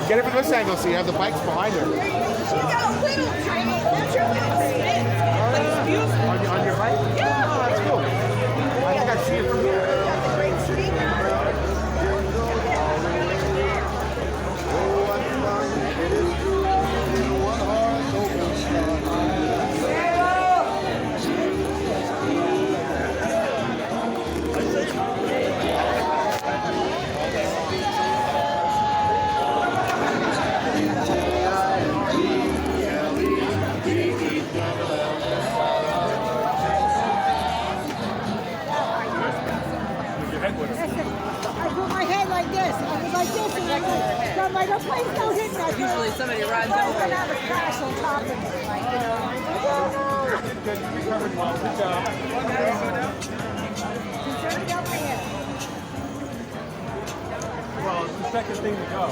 Get it from this angle so you have the bikes behind her. She got a little tiny picture with her skin. On your bike? Yeah. Oh, that's cool. I think I see it from here. Got the great street now. I put my head like this. I was like this, and I was like, so I'm like, oh, please don't hit me. Usually somebody runs I was over gonna you. have a crash on top of me, like, you know. Good. You covered well. Good job. Concerning about my head. Well, it's the second thing to go.